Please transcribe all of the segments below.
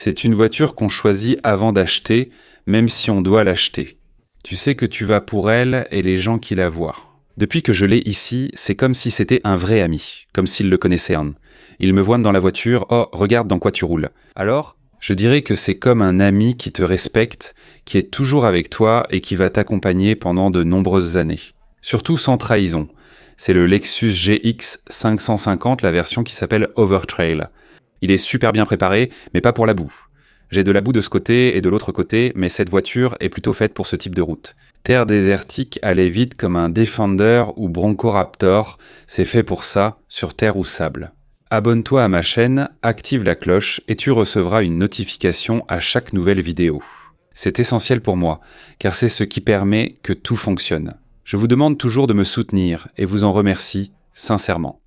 C'est une voiture qu'on choisit avant d'acheter, même si on doit l'acheter. Tu sais que tu vas pour elle et les gens qui la voient. Depuis que je l'ai ici, c'est comme si c'était un vrai ami, comme s'il le connaissait un. Il me voit dans la voiture, « Oh, regarde dans quoi tu roules ». Alors, je dirais que c'est comme un ami qui te respecte, qui est toujours avec toi et qui va t'accompagner pendant de nombreuses années. Surtout sans trahison. C'est le Lexus GX 550, la version qui s'appelle Overtrail. Il est super bien préparé, mais pas pour la boue. J'ai de la boue de ce côté et de l'autre côté, mais cette voiture est plutôt faite pour ce type de route. Terre désertique, aller vite comme un Defender ou Bronco Raptor, c'est fait pour ça, sur terre ou sable. Abonne-toi à ma chaîne, active la cloche et tu recevras une notification à chaque nouvelle vidéo. C'est essentiel pour moi, car c'est ce qui permet que tout fonctionne. Je vous demande toujours de me soutenir et vous en remercie sincèrement.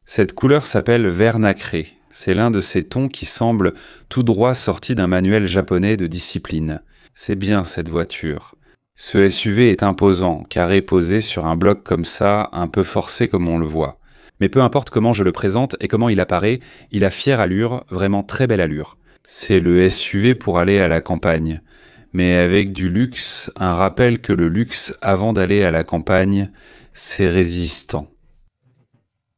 Cette couleur s'appelle vert nacré. C'est l'un de ces tons qui semblent tout droit sortis d'un manuel japonais de discipline. C'est bien cette voiture. Ce SUV est imposant, carré posé sur un bloc comme ça, un peu forcé comme on le voit. Mais peu importe comment je le présente et comment il apparaît, il a fière allure, vraiment très belle allure. C'est le SUV pour aller à la campagne. Mais avec du luxe, un rappel que le luxe avant d'aller à la campagne, c'est résistant.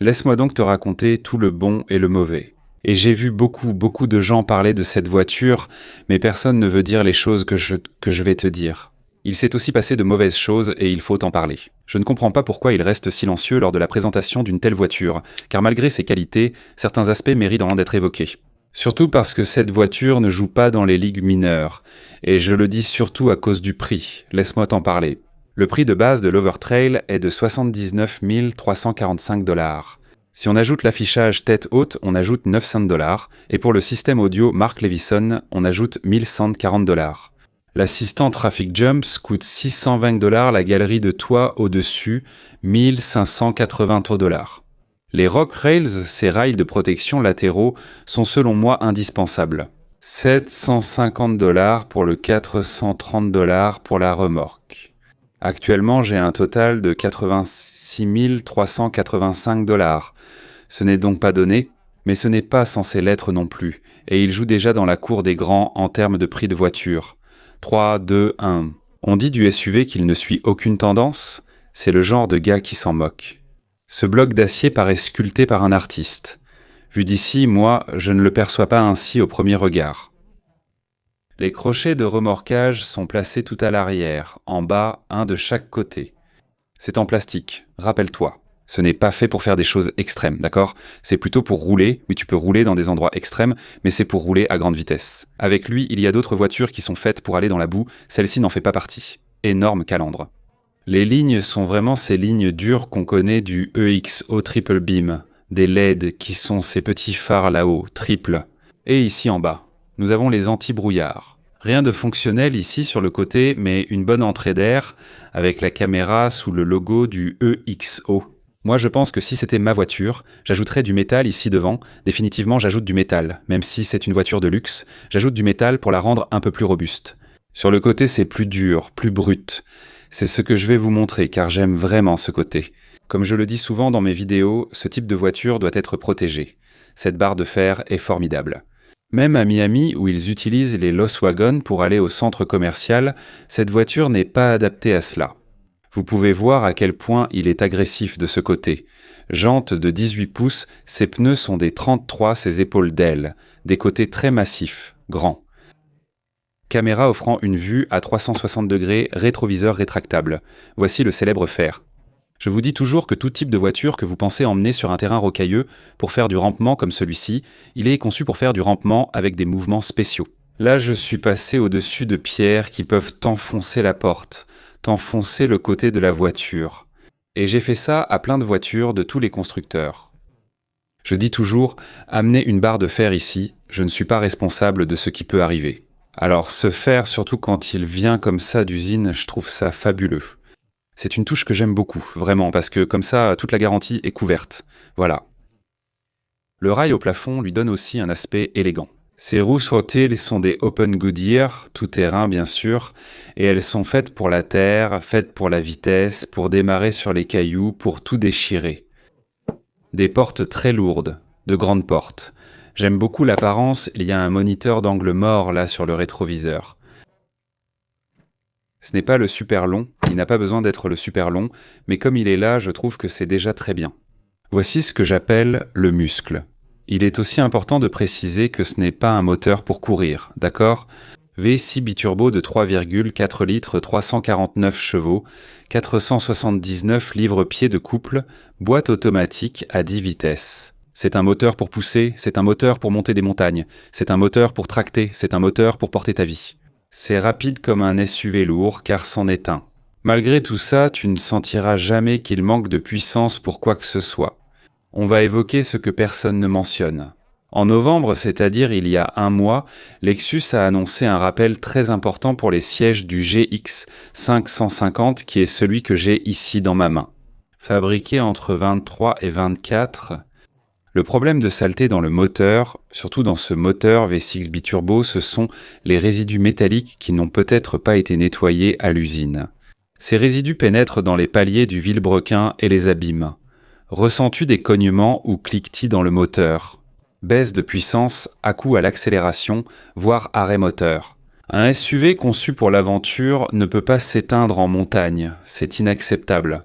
Laisse-moi donc te raconter tout le bon et le mauvais. Et j'ai vu beaucoup de gens parler de cette voiture, mais personne ne veut dire les choses que je vais te dire. Il s'est aussi passé de mauvaises choses et il faut en parler. Je ne comprends pas pourquoi il reste silencieux lors de la présentation d'une telle voiture, car malgré ses qualités, certains aspects méritent d'être évoqués. Surtout parce que cette voiture ne joue pas dans les ligues mineures, et je le dis surtout à cause du prix, laisse-moi t'en parler. Le prix de base de l'Overtrail est de 79 345 $. Si on ajoute l'affichage tête haute, on ajoute 900 $, et pour le système audio Mark Levinson, on ajoute 1140 $. L'assistant Traffic Jumps coûte 620 $, la galerie de toit au-dessus, 1580 $. Les Rock Rails, ces rails de protection latéraux, sont selon moi indispensables. 750 $ pour le 430 $ pour la remorque. Actuellement, j'ai un total de 86 385 $. Ce n'est donc pas donné, mais ce n'est pas censé l'être non plus, et il joue déjà dans la cour des grands en termes de prix de voiture. 3, 2, 1. On dit du SUV qu'il ne suit aucune tendance, c'est le genre de gars qui s'en moque. Ce bloc d'acier paraît sculpté par un artiste. Vu d'ici, moi, je ne le perçois pas ainsi au premier regard. Les crochets de remorquage sont placés tout à l'arrière, en bas, un de chaque côté. C'est en plastique, rappelle-toi. Ce n'est pas fait pour faire des choses extrêmes, d'accord? C'est plutôt pour rouler, oui tu peux rouler dans des endroits extrêmes, mais c'est pour rouler à grande vitesse. Avec lui, il y a d'autres voitures qui sont faites pour aller dans la boue, celle-ci n'en fait pas partie. Énorme calandre. Les lignes sont vraiment ces lignes dures qu'on connaît du EXO Triple Beam, des LED qui sont ces petits phares là-haut, triple. Et ici en bas, nous avons les anti-brouillards. Rien de fonctionnel ici sur le côté, mais une bonne entrée d'air avec la caméra sous le logo du EXO. Moi, je pense que si c'était ma voiture, j'ajouterais du métal ici devant. Définitivement, j'ajoute du métal. Même si c'est une voiture de luxe, j'ajoute du métal pour la rendre un peu plus robuste. Sur le côté, c'est plus dur, plus brut. C'est ce que je vais vous montrer, car j'aime vraiment ce côté. Comme je le dis souvent dans mes vidéos, ce type de voiture doit être protégé. Cette barre de fer est formidable. Même à Miami, où ils utilisent les Lost Wagon pour aller au centre commercial, cette voiture n'est pas adaptée à cela. Vous pouvez voir à quel point il est agressif de ce côté. Jantes de 18 pouces, ses pneus sont des 33, ses épaules d'ailes, des côtés très massifs, grands. Caméra offrant une vue à 360 degrés, rétroviseur rétractable. Voici le célèbre fer. Je vous dis toujours que tout type de voiture que vous pensez emmener sur un terrain rocailleux pour faire du rampement comme celui-ci, il est conçu pour faire du rampement avec des mouvements spéciaux. Là, je suis passé au-dessus de pierres qui peuvent enfoncer la porte, enfoncer le côté de la voiture. Et j'ai fait ça à plein de voitures de tous les constructeurs. Je dis toujours, amener une barre de fer ici, je ne suis pas responsable de ce qui peut arriver. Alors ce fer, surtout quand il vient comme ça d'usine, je trouve ça fabuleux. C'est une touche que j'aime beaucoup, vraiment, parce que comme ça, toute la garantie est couverte. Voilà. Le rail au plafond lui donne aussi un aspect élégant. Ces roues sautées sont des Open Goodyear, tout terrain bien sûr, et elles sont faites pour la terre, faites pour la vitesse, pour démarrer sur les cailloux, pour tout déchirer. Des portes très lourdes, de grandes portes. J'aime beaucoup l'apparence, il y a un moniteur d'angle mort là sur le rétroviseur. Ce n'est pas le super long, il n'a pas besoin d'être le super long, mais comme il est là, je trouve que c'est déjà très bien. Voici ce que j'appelle le muscle. Il est aussi important de préciser que ce n'est pas un moteur pour courir, d'accord ? V6 biturbo de 3,4 litres, 349 chevaux, 479 livres-pieds de couple, boîte automatique à 10 vitesses. C'est un moteur pour pousser, c'est un moteur pour monter des montagnes, c'est un moteur pour tracter, c'est un moteur pour porter ta vie. C'est rapide comme un SUV lourd, car c'en est un. Malgré tout ça, tu ne sentiras jamais qu'il manque de puissance pour quoi que ce soit. On va évoquer ce que personne ne mentionne. En novembre, c'est-à-dire il y a un mois, Lexus a annoncé un rappel très important pour les sièges du GX 550, qui est celui que j'ai ici dans ma main. Fabriqué entre 23 et 24, le problème de saleté dans le moteur, surtout dans ce moteur V6 biturbo, ce sont les résidus métalliques qui n'ont peut-être pas été nettoyés à l'usine. Ces résidus pénètrent dans les paliers du vilebrequin et les abîment. Ressens-tu des cognements ou cliquetis dans le moteur ? Baisse de puissance, à-coup à l'accélération, voire arrêt moteur. Un SUV conçu pour l'aventure ne peut pas s'éteindre en montagne, c'est inacceptable.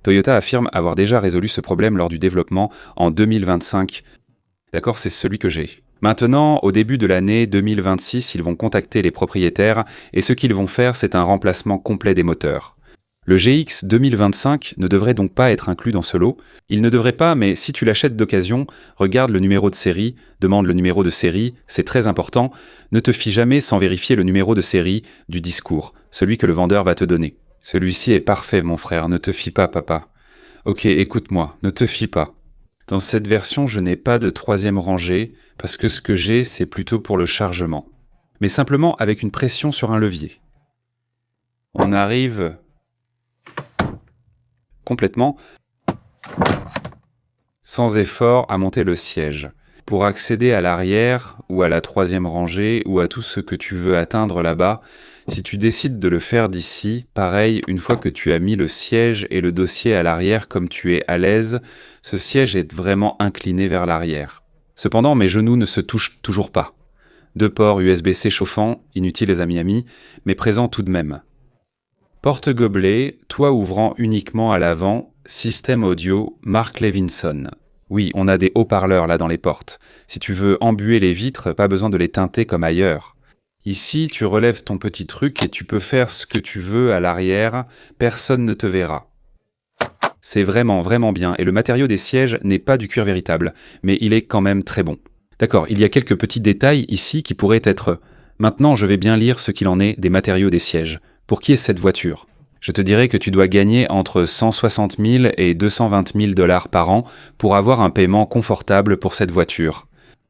Toyota affirme avoir déjà résolu ce problème lors du développement en 2025. D'accord, c'est celui que j'ai. Maintenant, au début de l'année 2026, ils vont contacter les propriétaires et ce qu'ils vont faire, c'est un remplacement complet des moteurs. Le GX 2025 ne devrait donc pas être inclus dans ce lot. Il ne devrait pas, mais si tu l'achètes d'occasion, regarde le numéro de série, demande le numéro de série, c'est très important. Ne te fie jamais sans vérifier le numéro de série du discours, celui que le vendeur va te donner. Celui-ci est parfait, mon frère, ne te fie pas, papa. Ok, écoute-moi, ne te fie pas. Dans cette version, je n'ai pas de troisième rangée, parce que ce que j'ai, c'est plutôt pour le chargement. Mais simplement avec une pression sur un levier. On arrive complètement, sans effort, à monter le siège. Pour accéder à l'arrière, ou à la troisième rangée, ou à tout ce que tu veux atteindre là-bas, si tu décides de le faire d'ici, pareil, une fois que tu as mis le siège et le dossier à l'arrière comme tu es à l'aise, ce siège est vraiment incliné vers l'arrière. Cependant, mes genoux ne se touchent toujours pas. 2 ports USB-C chauffants, inutiles à Miami, mais présents tout de même. Porte-gobelet, toit ouvrant uniquement à l'avant, système audio, Mark Levinson. Oui, on a des haut-parleurs là dans les portes. Si tu veux embuer les vitres, pas besoin de les teinter comme ailleurs. Ici, tu relèves ton petit truc et tu peux faire ce que tu veux à l'arrière, personne ne te verra. C'est vraiment, vraiment bien, et le matériau des sièges n'est pas du cuir véritable, mais il est quand même très bon. D'accord, il y a quelques petits détails ici qui pourraient être... Maintenant, je vais bien lire ce qu'il en est des matériaux des sièges. Pour qui est cette voiture ? Je te dirais que tu dois gagner entre 160 000 et 220 000 $ par an pour avoir un paiement confortable pour cette voiture.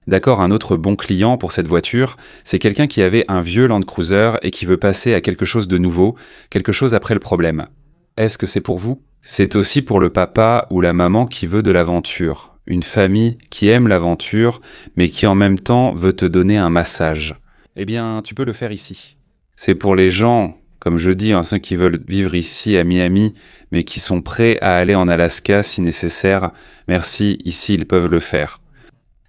D'accord, un autre bon client pour cette voiture, c'est quelqu'un qui avait un vieux Land Cruiser et qui veut passer à quelque chose de nouveau, quelque chose après le problème. Est-ce que c'est pour vous ? C'est aussi pour le papa ou la maman qui veut de l'aventure. Une famille qui aime l'aventure, mais qui en même temps veut te donner un massage. Eh bien, tu peux le faire ici. C'est pour les gens, comme je dis, ceux qui veulent vivre ici à Miami, mais qui sont prêts à aller en Alaska si nécessaire. Merci, ici ils peuvent le faire.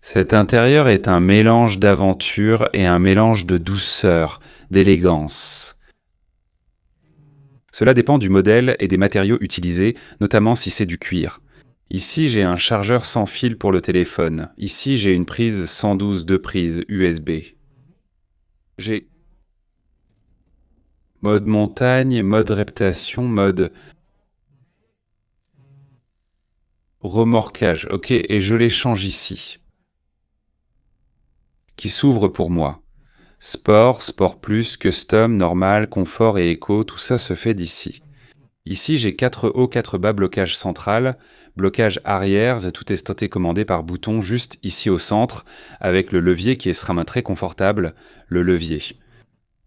Cet intérieur est un mélange d'aventure et un mélange de douceur, d'élégance. Cela dépend du modèle et des matériaux utilisés, notamment si c'est du cuir. Ici, j'ai un chargeur sans fil pour le téléphone. Ici, j'ai une prise 112 de prise USB. J'ai mode montagne, mode réputation, mode remorquage. Ok, et je les change ici. Qui s'ouvre pour moi. Sport, Sport Plus, Custom, Normal, Confort et Eco, tout ça se fait d'ici. Ici, j'ai 4 hauts, 4 bas blocage central, blocage arrière, tout est stocké commandé par bouton juste ici au centre, avec le levier qui sera très confortable, le levier.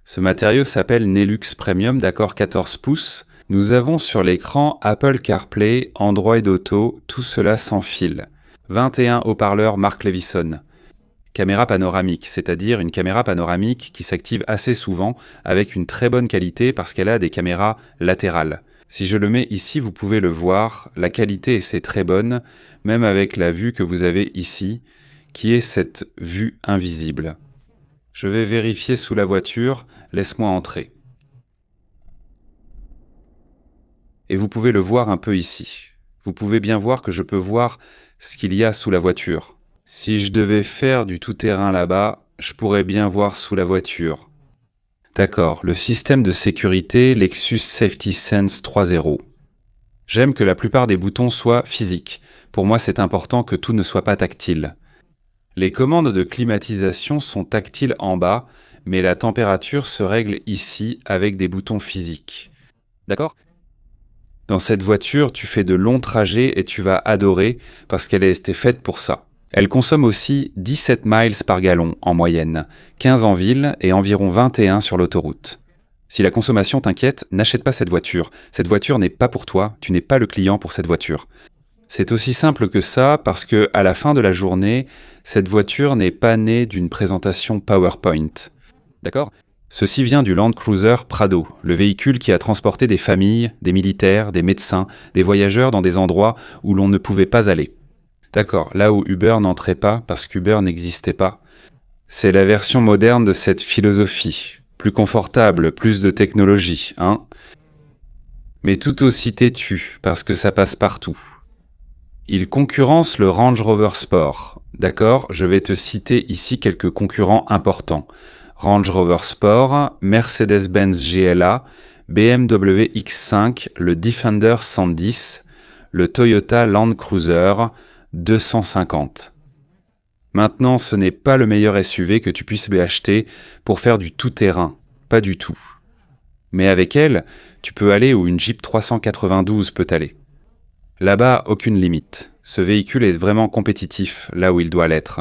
Ce matériau s'appelle Nelux Premium, d'accord, 14 pouces. Nous avons sur l'écran Apple CarPlay, Android Auto, tout cela sans fil. 21 haut-parleurs Mark Levinson. Caméra panoramique, c'est-à-dire une caméra panoramique qui s'active assez souvent avec une très bonne qualité parce qu'elle a des caméras latérales. Si je le mets ici, vous pouvez le voir, la qualité c'est très bonne, même avec la vue que vous avez ici, qui est cette vue invisible. Je vais vérifier sous la voiture, laisse-moi entrer. Et vous pouvez le voir un peu ici. Vous pouvez bien voir que je peux voir ce qu'il y a sous la voiture. Si je devais faire du tout-terrain là-bas, je pourrais bien voir sous la voiture. D'accord, le système de sécurité Lexus Safety Sense 3.0. J'aime que la plupart des boutons soient physiques. Pour moi, c'est important que tout ne soit pas tactile. Les commandes de climatisation sont tactiles en bas, mais la température se règle ici avec des boutons physiques. D'accord ? Dans cette voiture, tu fais de longs trajets et tu vas adorer parce qu'elle a été faite pour ça. Elle consomme aussi 17 miles par gallon en moyenne, 15 en ville et environ 21 sur l'autoroute. Si la consommation t'inquiète, n'achète pas cette voiture. Cette voiture n'est pas pour toi, tu n'es pas le client pour cette voiture. C'est aussi simple que ça parce que, à la fin de la journée, cette voiture n'est pas née d'une présentation PowerPoint. D'accord ? Ceci vient du Land Cruiser Prado, le véhicule qui a transporté des familles, des militaires, des médecins, des voyageurs dans des endroits où l'on ne pouvait pas aller. D'accord, là où Uber n'entrait pas parce qu'Uber n'existait pas. C'est la version moderne de cette philosophie. Plus confortable, plus de technologie, hein ? Mais tout aussi têtu, parce que ça passe partout. Il concurrence le Range Rover Sport. D'accord, je vais te citer ici quelques concurrents importants. Range Rover Sport, Mercedes-Benz GLA, BMW X5, le Defender 110, le Toyota Land Cruiser 250. Maintenant, ce n'est pas le meilleur SUV que tu puisses acheter pour faire du tout-terrain, pas du tout. Mais avec elle, tu peux aller où une Jeep 392 peut aller. Là-bas, aucune limite. Ce véhicule est vraiment compétitif là où il doit l'être.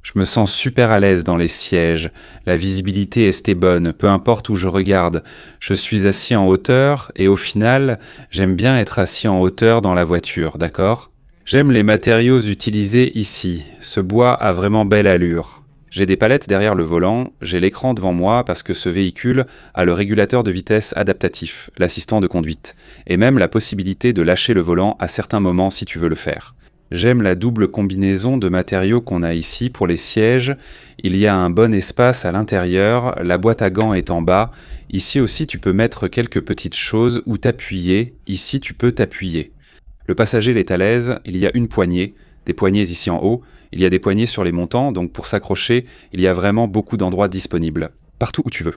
Je me sens super à l'aise dans les sièges, la visibilité est bonne, peu importe où je regarde. Je suis assis en hauteur et au final, j'aime bien être assis en hauteur dans la voiture, d'accord ? J'aime les matériaux utilisés ici, ce bois a vraiment belle allure. J'ai des palettes derrière le volant, j'ai l'écran devant moi parce que ce véhicule a le régulateur de vitesse adaptatif, l'assistant de conduite, et même la possibilité de lâcher le volant à certains moments si tu veux le faire. J'aime la double combinaison de matériaux qu'on a ici pour les sièges. Il y a un bon espace à l'intérieur, la boîte à gants est en bas. Ici aussi, tu peux mettre quelques petites choses ou t'appuyer. Ici, tu peux t'appuyer. Le passager est à l'aise, il y a une poignée, des poignées ici en haut. Il y a des poignées sur les montants, donc pour s'accrocher, il y a vraiment beaucoup d'endroits disponibles. Partout où tu veux.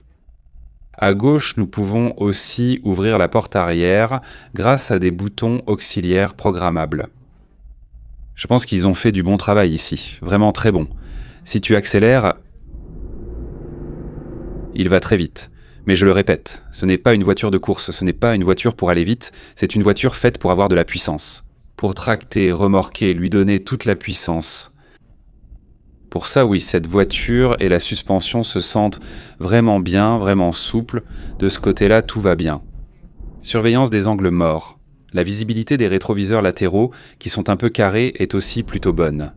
À gauche, nous pouvons aussi ouvrir la porte arrière grâce à des boutons auxiliaires programmables. Je pense qu'ils ont fait du bon travail ici, vraiment très bon. Si tu accélères, il va très vite. Mais je le répète, ce n'est pas une voiture de course, ce n'est pas une voiture pour aller vite, c'est une voiture faite pour avoir de la puissance. Pour tracter, remorquer, lui donner toute la puissance. Pour ça, oui, cette voiture et la suspension se sentent vraiment bien, vraiment souples. De ce côté-là, tout va bien. Surveillance des angles morts. La visibilité des rétroviseurs latéraux, qui sont un peu carrés, est aussi plutôt bonne.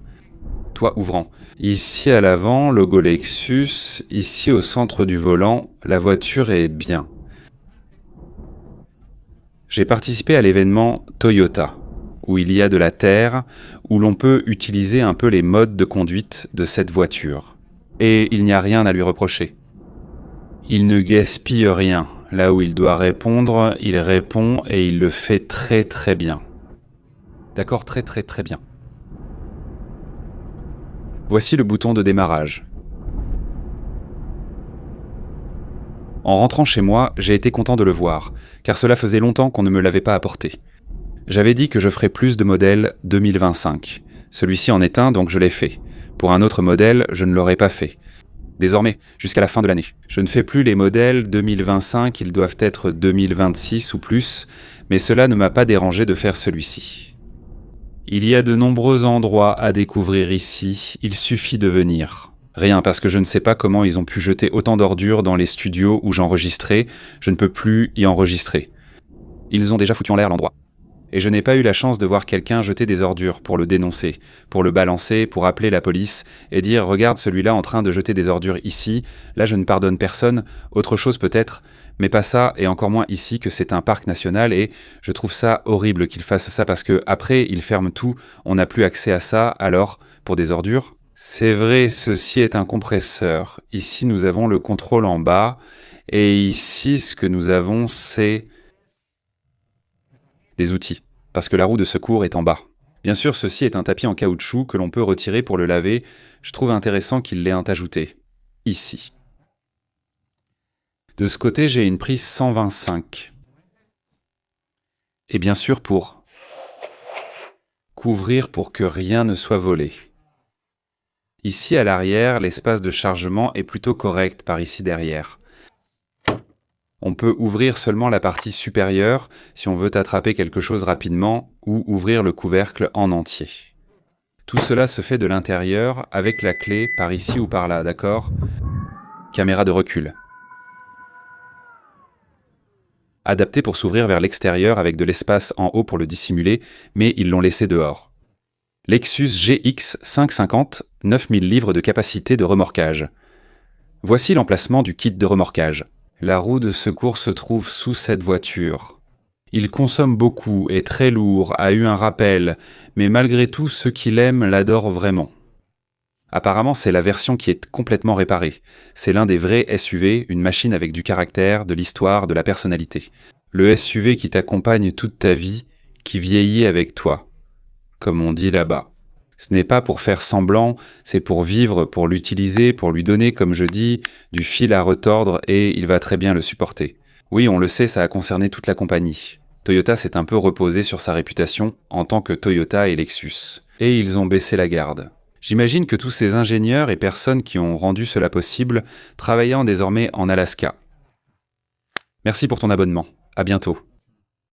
Toit ouvrant. Ici à l'avant, logo Lexus. Ici au centre du volant, la voiture est bien. J'ai participé à l'événement Toyota, où il y a de la terre, où l'on peut utiliser un peu les modes de conduite de cette voiture. Et il n'y a rien à lui reprocher. Il ne gaspille rien. Là où il doit répondre, il répond et il le fait très très bien. D'accord, très très très bien. Voici le bouton de démarrage. En rentrant chez moi, j'ai été content de le voir, car cela faisait longtemps qu'on ne me l'avait pas apporté. J'avais dit que je ferais plus de modèles 2025. Celui-ci en est un, donc je l'ai fait. Pour un autre modèle, je ne l'aurais pas fait. Désormais, jusqu'à la fin de l'année. Je ne fais plus les modèles 2025, ils doivent être 2026 ou plus, mais cela ne m'a pas dérangé de faire celui-ci. Il y a de nombreux endroits à découvrir ici, il suffit de venir. Rien, parce que je ne sais pas comment ils ont pu jeter autant d'ordures dans les studios où j'enregistrais, je ne peux plus y enregistrer. Ils ont déjà foutu en l'air l'endroit. Et je n'ai pas eu la chance de voir quelqu'un jeter des ordures pour le dénoncer, pour le balancer, pour appeler la police et dire « Regarde celui-là en train de jeter des ordures ici, là je ne pardonne personne, autre chose peut-être, mais pas ça et encore moins ici que c'est un parc national et je trouve ça horrible qu'ils fassent ça parce que après ils ferment tout, on n'a plus accès à ça, alors pour des ordures, C'est vrai, ceci est un compresseur. Ici, nous avons le contrôle en bas. Et ici, ce que nous avons, c'est des outils. Parce que la roue de secours est en bas. Bien sûr, ceci est un tapis en caoutchouc que l'on peut retirer pour le laver. Je trouve intéressant qu'il l'ait ajouté. Ici. De ce côté, j'ai une prise 125. Et bien sûr, pour couvrir pour que rien ne soit volé. Ici, à l'arrière, l'espace de chargement est plutôt correct par ici derrière. On peut ouvrir seulement la partie supérieure si on veut attraper quelque chose rapidement ou ouvrir le couvercle en entier. Tout cela se fait de l'intérieur avec la clé par ici ou par là, d'accord ? Caméra de recul. Adapté pour s'ouvrir vers l'extérieur avec de l'espace en haut pour le dissimuler, mais ils l'ont laissé dehors. Lexus GX 550, 9000 livres de capacité de remorquage. Voici l'emplacement du kit de remorquage. La roue de secours se trouve sous cette voiture. Il consomme beaucoup, est très lourd, a eu un rappel, mais malgré tout, ceux qui l'aiment l'adorent vraiment. Apparemment, c'est la version qui est complètement réparée. C'est l'un des vrais SUV, une machine avec du caractère, de l'histoire, de la personnalité. Le SUV qui t'accompagne toute ta vie, qui vieillit avec toi. Comme on dit là-bas. Ce n'est pas pour faire semblant, c'est pour vivre, pour l'utiliser, pour lui donner, comme je dis, du fil à retordre et il va très bien le supporter. Oui, on le sait, ça a concerné toute la compagnie. Toyota s'est un peu reposé sur sa réputation en tant que Toyota et Lexus. Et ils ont baissé la garde. J'imagine que tous ces ingénieurs et personnes qui ont rendu cela possible travaillant désormais en Alaska. Merci pour ton abonnement. À bientôt.